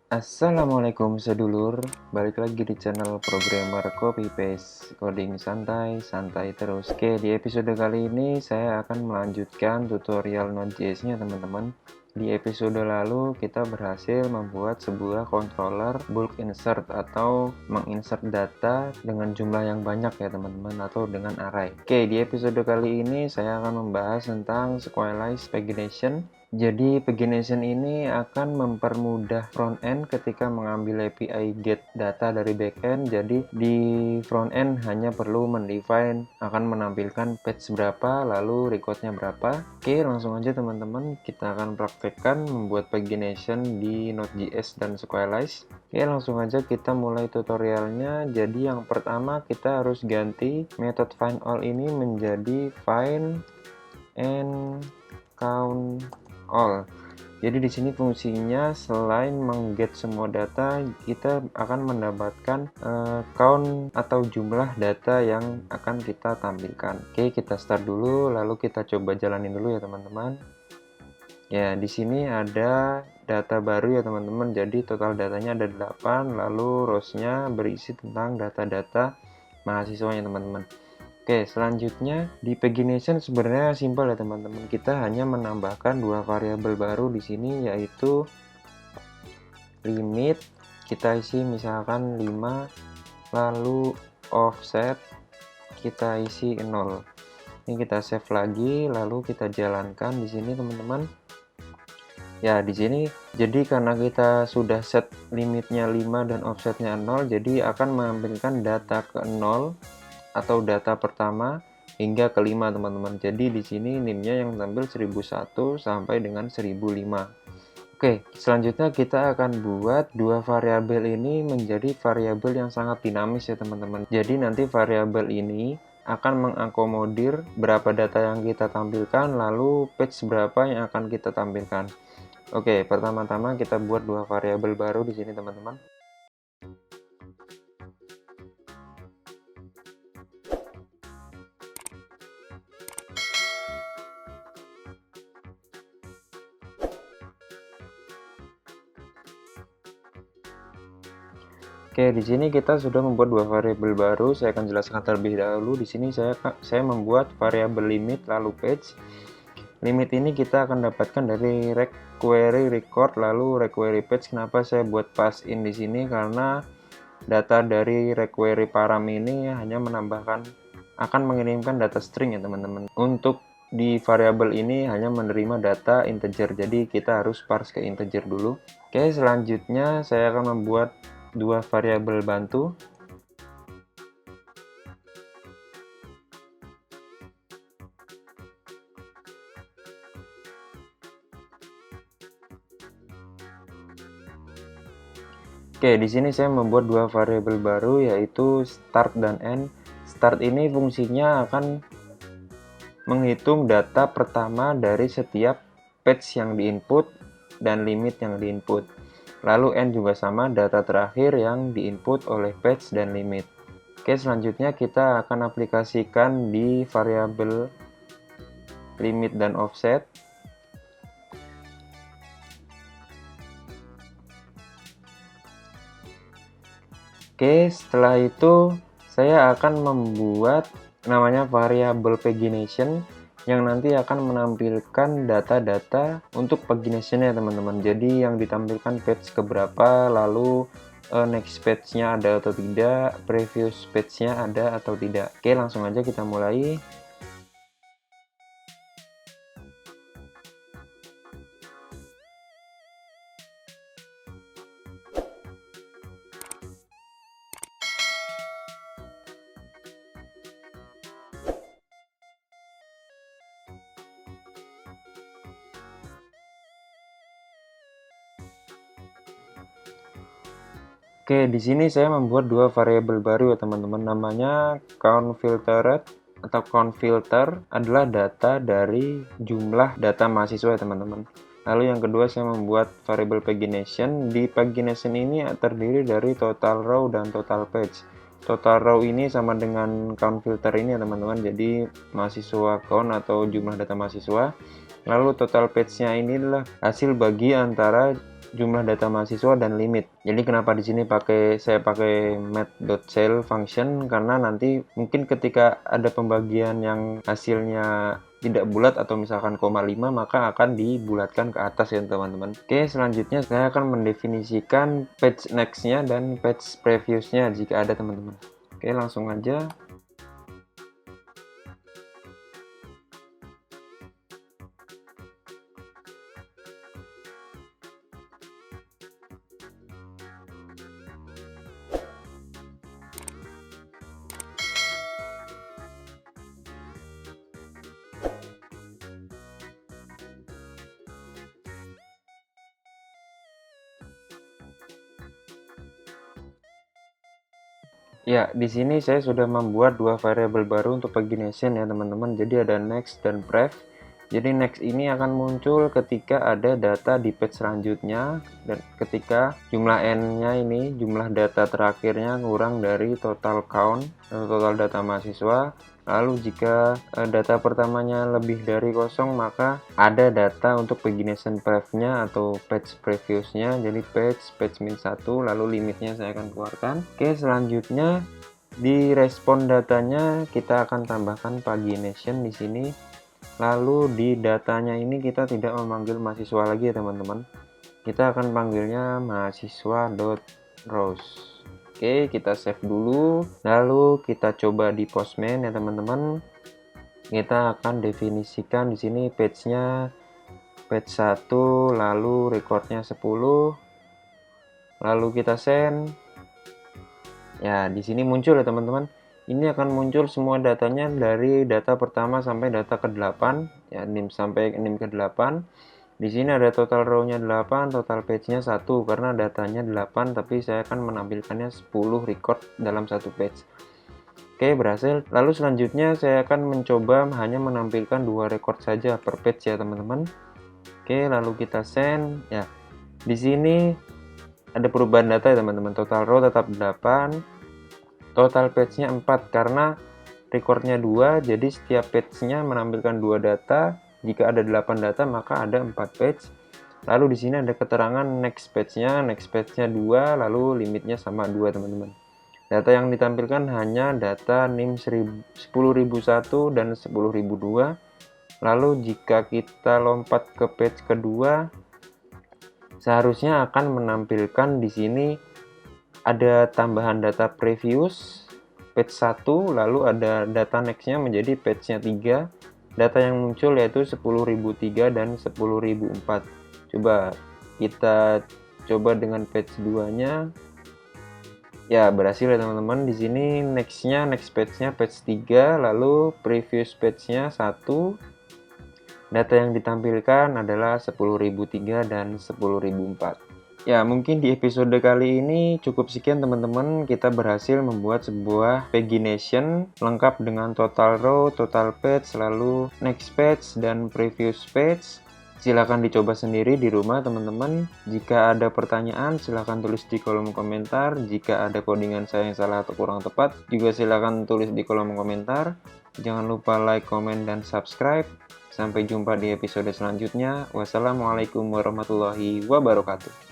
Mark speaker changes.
Speaker 1: Assalamualaikum sedulur, balik lagi di channel programmer copy paste coding santai, santai terus. Oke, di episode kali ini saya akan melanjutkan tutorial Node.js nya teman-teman. Di episode lalu kita berhasil membuat sebuah controller bulk insert atau menginsert data dengan jumlah yang banyak ya teman-teman, atau dengan array. Oke, di episode kali ini saya akan membahas tentang Squalise pagination. Jadi pagination ini akan mempermudah front end ketika mengambil API get data dari backend. Jadi di front end hanya perlu mendefine akan menampilkan page berapa, lalu recordnya berapa. Oke, langsung aja teman-teman, kita akan praktekkan membuat pagination di Node.js dan Squalise. Oke, langsung aja kita mulai tutorialnya. Jadi yang pertama kita harus ganti method find all ini menjadi find and count all. Jadi di sini fungsinya selain mengget semua data, kita akan mendapatkan count atau jumlah data yang akan kita tampilkan. Oke, kita start dulu, lalu kita coba jalanin dulu ya teman-teman. Ya, di sini ada data baru ya teman-teman. Jadi total datanya ada 8, lalu rows-nya berisi tentang data-data mahasiswanya teman-teman. Oke, selanjutnya di pagination sebenarnya simpel ya teman-teman. Kita hanya menambahkan dua variabel baru di sini, yaitu limit, kita isi misalkan 5, lalu offset kita isi 0. Ini kita save lagi, lalu kita jalankan di sini teman-teman. Ya, di sini jadi karena kita sudah set limitnya 5 dan offsetnya 0, jadi akan menampilkan data ke 0 atau data pertama hingga kelima teman-teman. Jadi di sini NIM-nya yang tampil 1001 sampai dengan 1005. Oke, selanjutnya kita akan buat dua variabel ini menjadi variabel yang sangat dinamis ya teman-teman. Jadi nanti variabel ini akan mengakomodir berapa data yang kita tampilkan, lalu page berapa yang akan kita tampilkan. Oke, pertama-tama kita buat dua variabel baru di sini teman-teman. Oke, di sini kita sudah membuat dua variabel baru. Saya akan jelaskan terlebih dahulu. Di sini saya membuat variabel limit lalu page. Limit ini kita akan dapatkan dari requery record lalu requery page. Kenapa saya buat pass in di sini? Karena data dari requery param ini hanya akan mengirimkan data string ya teman-teman. Untuk di variabel ini hanya menerima data integer. Jadi kita harus parse ke integer dulu. Oke, selanjutnya saya akan membuat dua variabel bantu. Oke, di sini saya membuat dua variabel baru, yaitu start dan end. Start ini fungsinya akan menghitung data pertama dari setiap page yang diinput dan limit yang diinput. Lalu end juga sama, data terakhir yang diinput oleh page dan limit. Oke, selanjutnya kita akan aplikasikan di variabel limit dan offset. Oke, setelah itu saya akan membuat namanya variabel pagination yang nanti akan menampilkan data-data untuk pagination ya teman-teman. Jadi yang ditampilkan page keberapa, lalu next page-nya ada atau tidak, previous page-nya ada atau tidak. Oke, langsung aja kita mulai. Oke, di sini saya membuat dua variabel baru ya teman-teman. Namanya countFiltered atau countFilter adalah data dari jumlah data mahasiswa ya teman-teman. Lalu yang kedua saya membuat variabel pagination. Di pagination ini terdiri dari total row dan total page. Total row ini sama dengan countFilter ini ya teman-teman. Jadi mahasiswa count atau jumlah data mahasiswa. Lalu total page-nya ini adalah hasil bagi antara jumlah data mahasiswa dan limit. Jadi kenapa di sini saya pakai math.cell function, karena nanti mungkin ketika ada pembagian yang hasilnya tidak bulat atau misalkan 0,5, maka akan dibulatkan ke atas ya teman-teman. Oke, selanjutnya saya akan mendefinisikan page next-nya dan page previous-nya jika ada teman-teman. Oke, langsung aja. Ya, di sini saya sudah membuat dua variabel baru untuk pagination ya teman-teman. Jadi ada next dan prev. Jadi next ini akan muncul ketika ada data di page selanjutnya, dan ketika jumlah n-nya ini, jumlah data terakhirnya kurang dari total count atau total data mahasiswa. Lalu jika data pertamanya lebih dari kosong, maka ada data untuk pagination prev-nya atau page previous-nya. Jadi page min 1, lalu limitnya saya akan keluarkan. Oke, selanjutnya di respon datanya kita akan tambahkan pagination di sini. Lalu di datanya ini kita tidak memanggil mahasiswa lagi ya teman-teman. Kita akan panggilnya mahasiswa.rows. Oke, kita save dulu. Lalu kita coba di Postman ya teman-teman. Kita akan definisikan di sini page-nya page 1, lalu recordnya 10. Lalu kita send. Ya, di sini muncul ya teman-teman. Ini akan muncul semua datanya dari data pertama sampai data ke-8 ya, NIM sampai NIM ke-8. Di sini ada total row-nya 8, total page-nya 1 karena datanya 8, tapi saya akan menampilkannya 10 record dalam satu page. Oke, berhasil. Lalu selanjutnya saya akan mencoba hanya menampilkan 2 record saja per page ya teman-teman. Oke, lalu kita send. Ya, di sini ada perubahan data ya teman-teman. Total row tetap 8, total page-nya 4 karena recordnya 2, jadi setiap page-nya menampilkan 2 data. Jika ada 8 data, maka ada 4 page. Lalu di sini ada keterangan next page-nya 2, lalu limitnya sama 2 teman-teman. Data yang ditampilkan hanya data NIM 10.001 dan 10.002. Lalu jika kita lompat ke page kedua, seharusnya akan menampilkan di sini ada tambahan data previous page 1, lalu ada data next-nya menjadi page-nya 3. Data yang muncul yaitu 10.003 dan 10.004. Coba kita coba dengan page 2-nya. Ya, berhasil ya teman-teman. Di sini next page-nya page 3, lalu previous page-nya 1. Data yang ditampilkan adalah 10.003 dan 10.004. Ya, mungkin di episode kali ini cukup sekian teman-teman. Kita berhasil membuat sebuah pagination lengkap dengan total row, total page, lalu next page, dan previous page. Silahkan dicoba sendiri di rumah teman-teman. Jika ada pertanyaan, silahkan tulis di kolom komentar. Jika ada codingan saya yang salah atau kurang tepat, juga silahkan tulis di kolom komentar. Jangan lupa like, komen, dan subscribe. Sampai jumpa di episode selanjutnya. Wassalamualaikum warahmatullahi wabarakatuh.